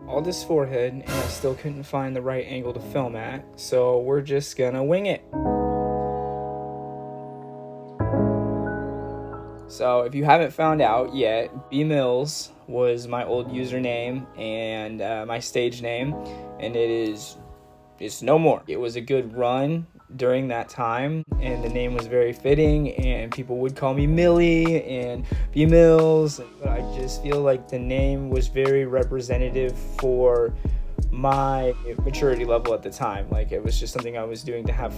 all this forehead and I still couldn't find the right angle to film at, so we're just gonna wing it. So if you haven't found out yet, B Mills was my old username and my stage name, and it's no more. It was a good run during that time, and the name was very fitting, and people would call me Millie and B Mills, but I just feel like the name was very representative for my maturity level at the time. Like, it was just something I was doing to have,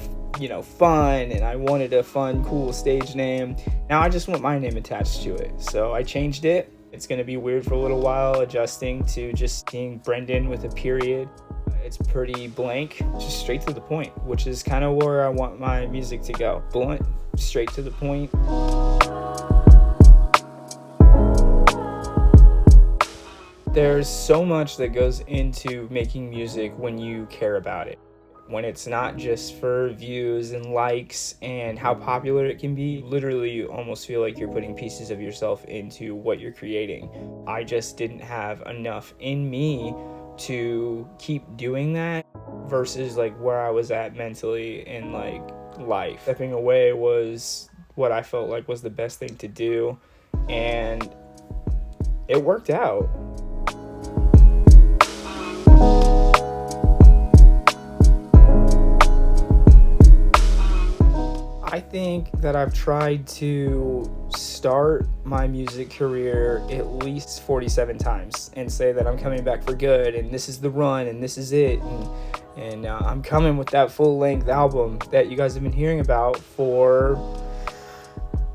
fun, and I wanted a fun, cool stage name. Now I just want my name attached to it, so I changed it. It's gonna be weird for a little while adjusting to just being Brendan with a period. It's pretty blank, just straight to the point, which is kind of where I want my music to go. Blunt, straight to the point. There's so much that goes into making music when you care about it. When it's not just for views and likes and how popular it can be, literally you almost feel like you're putting pieces of yourself into what you're creating. I just didn't have enough in me to keep doing that versus like where I was at mentally in like life. Stepping away was what I felt like was the best thing to do, and it worked out. I think that I've tried to start my music career at least 47 times and say that I'm coming back for good and this is the run and this is it, and I'm coming with that full-length album that you guys have been hearing about for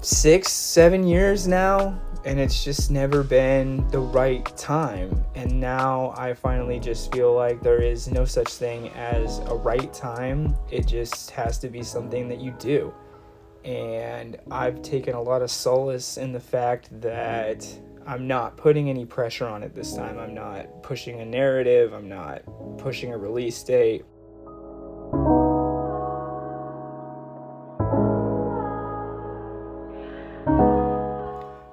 6-7 years now, and it's just never been the right time. And now I finally just feel like there is no such thing as a right time. It just has to be something that you do. And I've taken a lot of solace in the fact that I'm not putting any pressure on it this time. I'm not pushing a narrative. I'm not pushing a release date.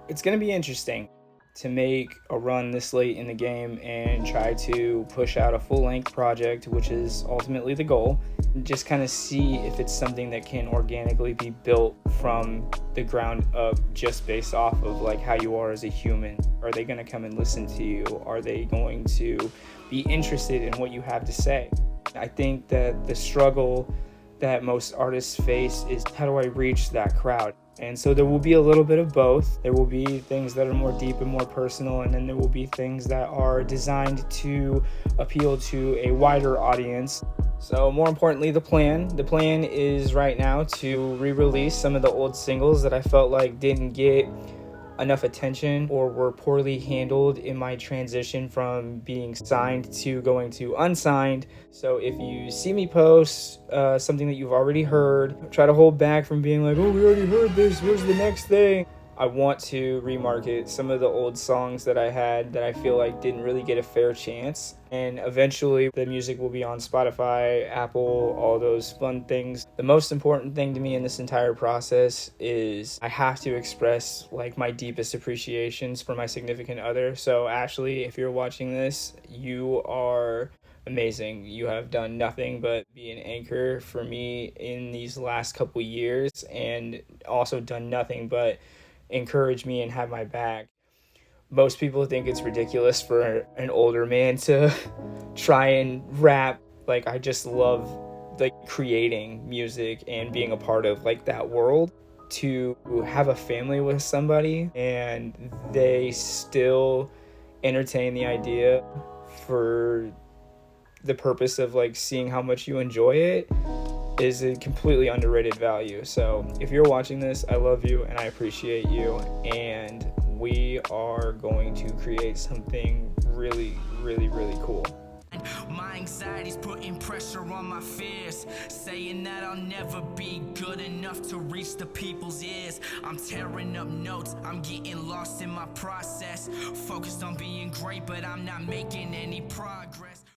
It's going to be interesting to make a run this late in the game and try to push out a full-length project, which is ultimately the goal. Just kind of see if it's something that can organically be built from the ground up, just based off of like how you are as a human. Are they going to come and listen to you? Are they going to be interested in what you have to say? I think that the struggle that most artists face is, how do I reach that crowd? And so there will be a little bit of both. There will be things that are more deep and more personal, and then there will be things that are designed to appeal to a wider audience. So more importantly, the plan. The plan is right now to re-release some of the old singles that I felt like didn't get enough attention or were poorly handled in my transition from being signed to going to unsigned. So if you see me post something that you've already heard, try to hold back from being like, oh, we already heard this, where's the next thing? I want to remarket some of the old songs that I had that I feel like didn't really get a fair chance. And eventually the music will be on Spotify, Apple, all those fun things. The most important thing to me in this entire process is I have to express like my deepest appreciations for my significant other. So Ashley, if you're watching this, you are amazing. You have done nothing but be an anchor for me in these last couple years, and also done nothing but encourage me and have my back. Most people think it's ridiculous for an older man to try and rap. Like, I just love like creating music and being a part of like that world. To have a family with somebody and they still entertain the idea for the purpose of like seeing how much you enjoy it is a completely underrated value. So if you're watching this, I love you and I appreciate you, and we are going to create something really, really, really cool. My anxiety's putting pressure on my fears, saying that I'll never be good enough to reach the people's ears. I'm tearing up notes, I'm getting lost in my process, focused on being great, but I'm not making any progress.